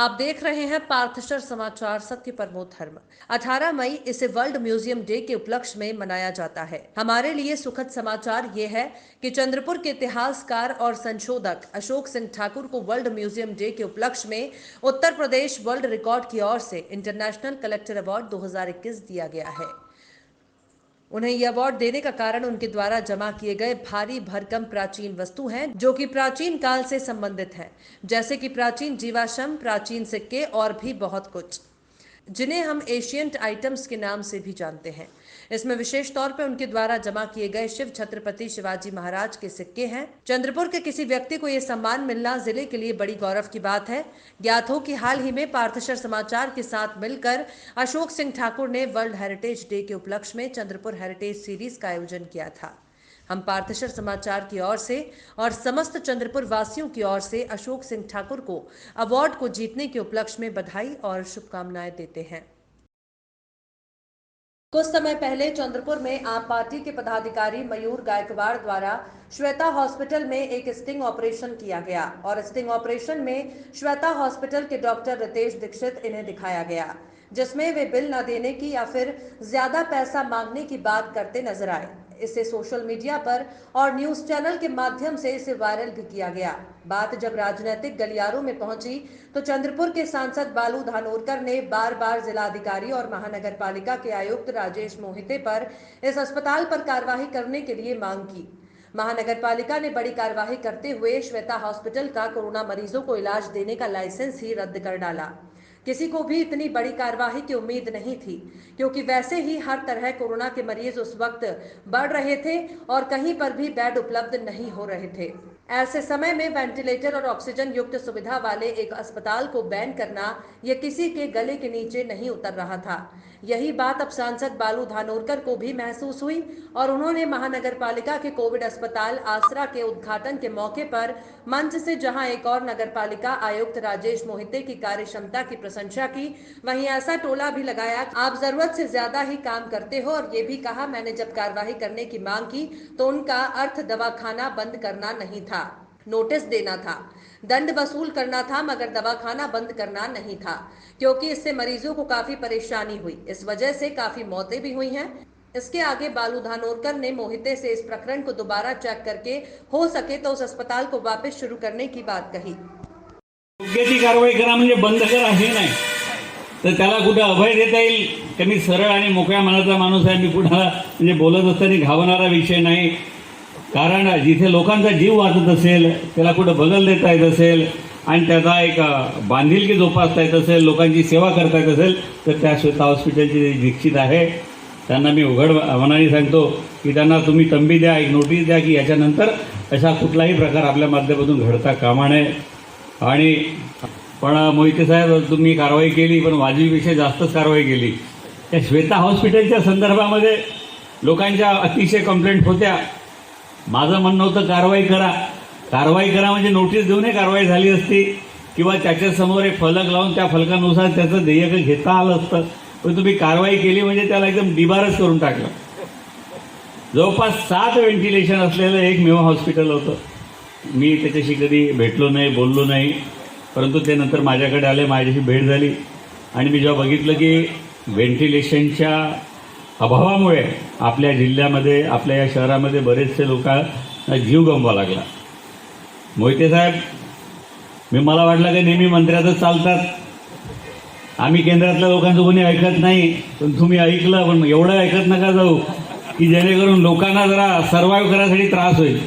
आप देख रहे हैं पार्थशर समाचार, सत्य परमो धर्म। 18 मई इसे वर्ल्ड म्यूजियम डे के उपलक्ष्य में मनाया जाता है। हमारे लिए सुखद समाचार ये है कि चंद्रपुर के इतिहासकार और संशोधक अशोक सिंह ठाकुर को वर्ल्ड म्यूजियम डे के उपलक्ष्य में उत्तर प्रदेश वर्ल्ड रिकॉर्ड की ओर से इंटरनेशनल कलेक्टर अवार्ड 2021 दिया गया है। उन्हें यह अवार्ड देने का कारण उनके द्वारा जमा किए गए भारी भरकम प्राचीन वस्तु हैं, जो कि प्राचीन काल से संबंधित हैं, जैसे कि प्राचीन जीवाश्म, प्राचीन सिक्के और भी बहुत कुछ, जिन्हें हम एशियंट आइटम्स के नाम से भी जानते हैं। इसमें विशेष तौर पर उनके द्वारा जमा किए गए शिव छत्रपति शिवाजी महाराज के सिक्के हैं। चंद्रपुर के किसी व्यक्ति को यह सम्मान मिलना जिले के लिए बड़ी गौरव की बात है। ज्ञात हो कि हाल ही में पार्थशर समाचार के साथ मिलकर अशोक सिंह ठाकुर ने वर्ल्ड हेरिटेज डे के उपलक्ष्य में चंद्रपुर हेरिटेज सीरीज का आयोजन किया था। हम पार्थशर समाचार की ओर से और समस्त चंद्रपुर वासियों की ओर से अशोक सिंह ठाकुर को अवार्ड को जीतने के उपलक्ष्य में बधाई और शुभकामनाएं देते हैं। कुछ समय पहले चंद्रपुर में आप पार्टी के पदाधिकारी मयूर गायकवाड़ द्वारा श्वेता हॉस्पिटल में एक स्टिंग ऑपरेशन किया गया और स्टिंग ऑपरेशन में श्वेता हॉस्पिटल के डॉक्टर रितेश दीक्षित इन्हें दिखाया गया, जिसमें वे बिल न देने की या फिर ज्यादा पैसा मांगने की बात करते नजर आए। इसे सोशल मीडिया पर और न्यूज चैनल के माध्यम से इसे वायरल भी किया गया। बात जब राजनीतिक गलियारों में पहुंची तो चंद्रपुर के सांसद बालू धानोरकर ने बार बार जिलाधिकारी और महानगर पालिका के आयुक्त राजेश मोहिते पर इस अस्पताल पर कार्रवाई करने के लिए मांग की। महानगर पालिका ने बड़ी कार्रवाई करते हुए श्वेता हॉस्पिटल का कोरोना मरीजों को इलाज देने का लाइसेंस ही रद्द कर डाला। किसी को भी इतनी बड़ी कार्रवाई की उम्मीद नहीं थी, क्योंकि वैसे ही हर तरह कोरोना के मरीज उस वक्त बढ़ रहे थे और कहीं पर भी बेड उपलब्ध नहीं हो रहे थे। ऐसे समय में वेंटिलेटर और ऑक्सीजन युक्त सुविधा वाले एक अस्पताल को बैन करना यह किसी के गले के नीचे नहीं उतर रहा था। यही बात अब सांसद बालू धानोरकर को भी महसूस हुई और उन्होंने महानगर पालिका के कोविड अस्पताल आसरा के उद्घाटन के मौके पर मंच से जहां एक और नगर पालिका आयुक्त राजेश मोहिते की कार्य क्षमता की प्रशंसा की, वहीं ऐसा टोला भी लगाया आप जरूरत से ज्यादा ही काम करते हो और ये भी कहा मैंने जब कार्रवाई करने की मांग की तो उनका अर्थ दवाखाना बंद करना नहीं था, नोटिस देना था, दंड वसूल करना था, मगर दवाखाना बंद करना नहीं था, क्योंकि इससे मरीजों को काफी परेशानी हुई। इस वजह से काफी मौतें भी हुई हैं। इसके आगे बालू धानोरकर ने मोहिते से इस प्रकरण को दोबारा चेक करके हो सके तो उस अस्पताल को वापस शुरू करने की बात कही। योग्य ती कारवाई करा म्हणजे बंद करा हे नाही तर त्याला कुठे अभय देता येईल की मी सरळ आणि मोकळ्या मनाचा माणूस आहे, मी कुणाला म्हणजे बोलत असताना घावणारा विषय नाही। कारण जिथे लोकांचा जीव वाचत असेल त्याला कुठं बगल देता येत असेल आणि त्याचा एक बांधिलकी जोपासता येत असेल, लोकांची सेवा करता येत असेल तर त्या श्वेता हॉस्पिटलचे दीक्षित आहे त्यांना मी उघड मनाने सांगतो की त्यांना तुम्ही तंबी द्या, एक नोटीस द्या की याच्यानंतर असा कुठलाही प्रकार आपल्या माध्यमातून घडता कामा नये। आणि पण मोहिते साहेब तुम्ही कारवाई केली, पण वाजवीपेक्षा जास्तच कारवाई केली। त्या श्वेता हॉस्पिटलच्या संदर्भामध्ये लोकांच्या अतिशय कंप्लेंट होत्या। माझं म्हणणं होतं कारवाई करा म्हणजे नोटीस देऊनही कारवाई झाली असती किंवा त्याच्यासमोर एक फलक लावून त्या फलकानुसार त्याचं देयक घेता आलं असतं, पण तुम्ही कारवाई केली म्हणजे त्याला एकदम डिबारच करून टाकलं। जवळपास 7 व्हेंटिलेशन असलेलं एकमेव हॉस्पिटल होतं। मी त्याच्याशी कधी भेटलो नाही, बोललो नाही, परंतु ते नंतर माझ्याकडे आले, माझ्याशी भेट झाली आणि मी जेव्हा बघितलं की व्हेंटिलेशनच्या अभावामुळे आपल्या जिल्ह्यामध्ये, आपल्या या शहरामध्ये बरेचसे लोकांना जीव गमवावा लागला। मोहिते साहेब, मला वाटलं की नेहमी मंत्र्यातच चालतात, आम्ही केंद्रातल्या लोकांचं कोणी ऐकत नाही, पण तुम्ही ऐकलं, पण एवढं ऐकत नका जाऊ की जेणेकरून लोकांना जरा सर्वाइव्ह करायसाठी त्रास होईल।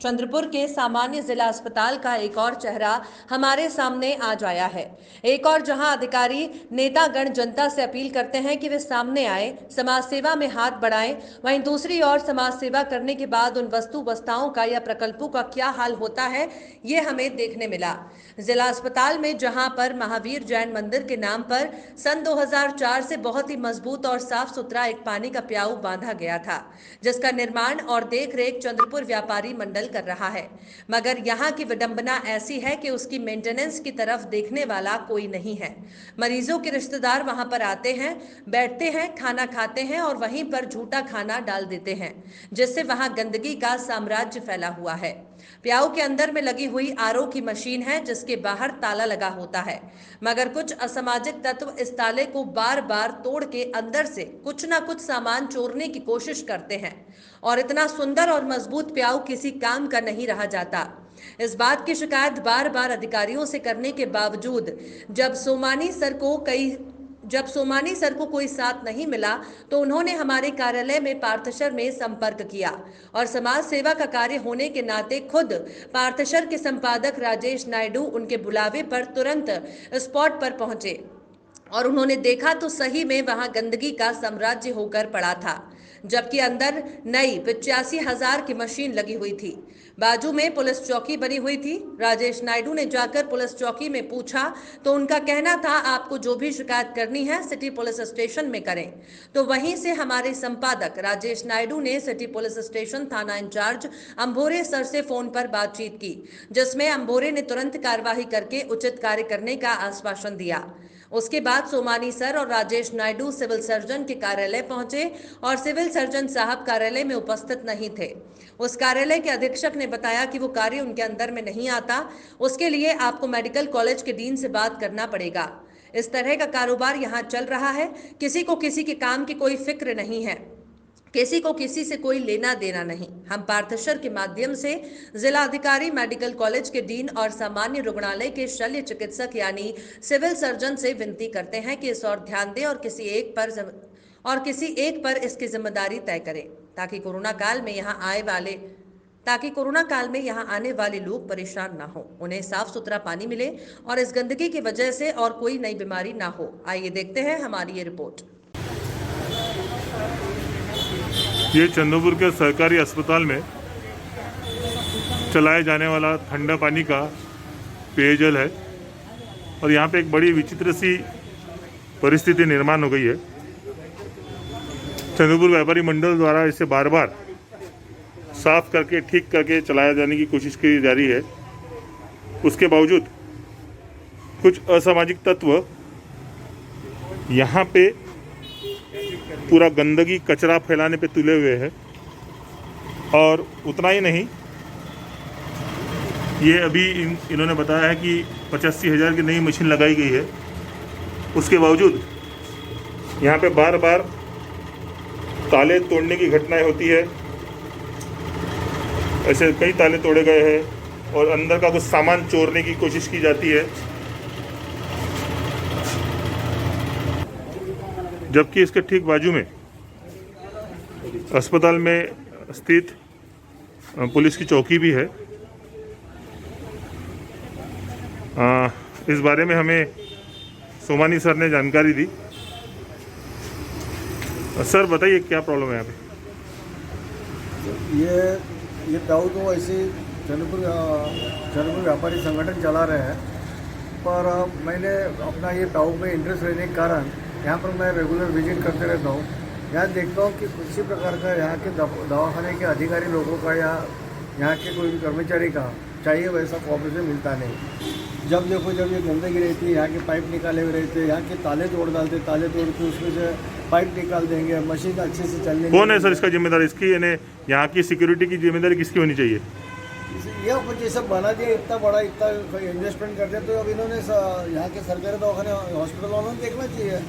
चंद्रपुर के सामान्य जिला अस्पताल का एक और चेहरा हमारे सामने आज आया है। एक और जहां अधिकारी नेतागण जनता से अपील करते हैं कि वे सामने आए, समाज सेवा में हाथ बढ़ाएं, वहीं दूसरी ओर समाज सेवा करने के बाद उन वस्तु वस्ताओं का या प्रकल्पों का क्या हाल होता है, ये हमें देखने मिला। जिला अस्पताल में जहां पर महावीर जैन मंदिर के नाम पर सन 2004 से बहुत ही मजबूत और साफ सुथरा एक पानी का प्याऊ बांधा गया था, जिसका निर्माण और देखरेख चंद्रपुर व्यापारी मंडल कर रहा है, मगर यहाँ की विडंबना ऐसी है कि उसकी मेंटेनेंस की तरफ देखने वाला कोई नहीं है। मरीजों के रिश्तेदार वहां पर आते हैं, बैठते हैं, खाना खाते हैं और वहीं पर झूठा खाना डाल देते हैं, जिससे वहां गंदगी का साम्राज्य फैला हुआ है। प्याऊ के अंदर में लगी हुई आरओ की मशीन है जिसके बाहर ताला लगा होता है, मगर कुछ असामाजिक तत्व इस ताले को बार बार तोड़ के अंदर से कुछ ना कुछ सामान चोरने की कोशिश करते हैं और इतना सुंदर और मजबूत प्याऊ किसी काम का नहीं रहा जाता। इस बात की शिकायत बार बार अधिकारियों से करने के बावजूद जब सोमानी सर को कोई साथ नहीं मिला तो उन्होंने हमारे कार्यालय में पार्थशर में संपर्क किया और समाज सेवा का कार्य होने के नाते खुद पार्थशर के संपादक राजेश नायडू उनके बुलावे पर तुरंत स्पॉट पर पहुंचे और उन्होंने देखा तो सही में वहां गंदगी का साम्राज्य होकर पड़ा था, जबकि अंदर नई 85,000 की मशीन लगी हुई थी। बाजू में पुलिस चौकी बनी हुई थी। राजेश नायडू ने जाकर पुलिस चौकी में पूछा तो उनका कहना था आपको जो भी शिकायत करनी है सिटी पुलिस स्टेशन में करें। तो वहीं से हमारे संपादक राजेश नायडू ने सिटी पुलिस स्टेशन थाना इंचार्ज अंभोरे सर से फोन पर बातचीत की, जिसमें अंभोरे ने तुरंत कार्रवाई करके उचित कार्य करने का आश्वासन दिया। उसके बाद सोमानी सर और राजेश नायडू सिविल सर्जन के कार्यालय पहुंचे और सिविल सर्जन साहब कार्यालय में उपस्थित नहीं थे। उस कार्यालय के अधीक्षक ने बताया कि वो कार्य उनके अंदर में नहीं आता, उसके लिए आपको मेडिकल कॉलेज के डीन से बात करना पड़ेगा। इस तरह का कारोबार यहाँ चल रहा है। किसी को किसी के काम की कोई फिक्र नहीं है, किसी को किसी से कोई लेना देना नहीं। हम पार्थशर के माध्यम से जिला अधिकारी, मेडिकल कॉलेज के डीन और सामान्य रुग्णालय के शल्य चिकित्सक यानी सिविल सर्जन से विनती करते हैं कि इस और ध्यान दें और किसी एक पर इसकी जिम्मेदारी तय करें ताकि कोरोना काल में यहाँ आने वाले लोग परेशान ना हो, उन्हें साफ सुथरा पानी मिले और इस गंदगी की वजह से और कोई नई बीमारी ना हो। आइए देखते हैं हमारी ये रिपोर्ट। ये चंद्रपुर के सरकारी अस्पताल में चलाए जाने वाला ठंडा पानी का पेयजल है और यहाँ पे एक बड़ी विचित्र सी परिस्थिति निर्माण हो गई है। चंद्रपुर व्यापारी मंडल द्वारा इसे बार बार साफ करके ठीक करके चलाया जाने की कोशिश की जा रही है। उसके बावजूद कुछ असामाजिक तत्व यहाँ पे पूरा गंदगी कचरा फैलाने पे तुले हुए हैं। और उतना ही नहीं, ये अभी इन्होंने बताया है कि 85,000 की नई मशीन लगाई गई है। उसके बावजूद यहाँ पे बार बार ताले तोड़ने की घटनाएं होती है। ऐसे कई ताले तोड़े गए हैं और अंदर का कुछ सामान चोरने की कोशिश की जाती है, जबकि इसके ठीक बाजू में अस्पताल में स्थित पुलिस की चौकी भी है। इस बारे में हमें सोमानी सर ने जानकारी दी। सर बताइए क्या प्रॉब्लम है यहाँ पे? ये प्याऊ तो ऐसे चंद्रपुर व्यापारी संगठन चला रहे हैं, पर मैंने अपना ये प्याऊ में इंटरेस्ट रहने के कारण यहाँ पर मैं रेगुलर विजिट करते रहता हूँ। यहाँ देखता हूँ कि किसी प्रकार का यहाँ के दवाखाने के अधिकारी लोगों का या यहाँ के कोई भी कर्मचारी का चाहिए वैसा कॉपरेशन मिलता नहीं। जब देखो जब ये गंदगी रहती है, यहाँ के पाइप निकाले हुए रहते हैं, यहाँ के ताले तोड़ डालते, ताले तोड़ के उसमें से पाइप निकाल देंगे, मशीन अच्छे से चलने। कौन है सर इसका जिम्मेदार? इसकी यानी यहाँ की सिक्योरिटी की जिम्मेदारी किसकी होनी चाहिए? ये जैसे बना दिया इतना बड़ा, इतना इन्वेस्टमेंट करते तो अब इन्होंने यहाँ के सरकारी दवाखाने हॉस्पिटल वालों ने देखना चाहिए।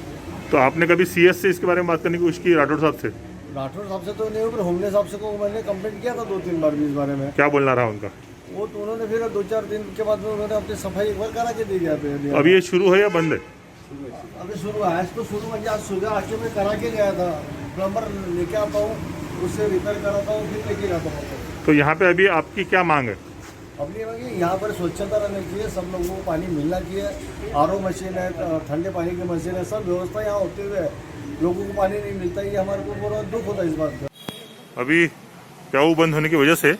तो आपने कभी CS से इसके बारे में बात करने की कोशिश की? राठौर साहब से? राठौर साहब से तो नहीं हो, पर होमने साहब से को मैंने कंप्लेंट किया था 2-3 बार भी इस बारे में। क्या बोलना रहा उनका? वो तो उन्होंने फिर 2-4 दिन के बाद में उन्होंने अपनी सफाई एक बार करा के दी जाते हैं। अभी ये शुरू है या बंद है? अभी शुरू है। आज तो शुरू म्हणजे आज सुबह आके मैं करा के गया था, प्लम्बर लेके आता हूँ, उससे रिपेयर कराता हूँ, फिर लेके जाता हूँ। तो यहाँ पे अभी आपकी क्या मांग है? अपनी मांग यहाँ पर स्वच्छता रहनी चाहिए, सब लोगों को पानी मिलना चाहिए। RO मशीन है, ठंडे पानी की मशीन है, सब व्यवस्था यहाँ होते हुए लोगों को पानी नहीं मिलता, ये हमारे को पूरा दुख होता है इस बात का। अभी प्याऊ बंद होने की वजह से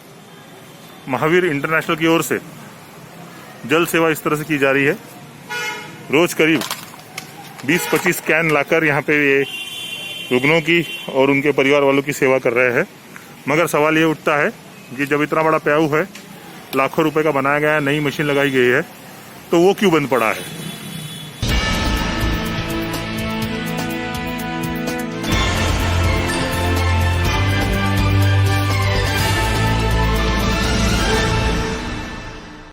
महावीर इंटरनेशनल की ओर से जल सेवा इस तरह से की जा रही है। रोज करीब 20-25 कैन लाकर यहाँ पे ये रुग्णों की और उनके परिवार वालों की सेवा कर रहे हैं। मगर सवाल ये उठता है कि जब इतना बड़ा प्याऊ है, लाखों रुपए का बनाया गया है, नई मशीन लगाई गई है, तो वो क्यों बंद पड़ा है?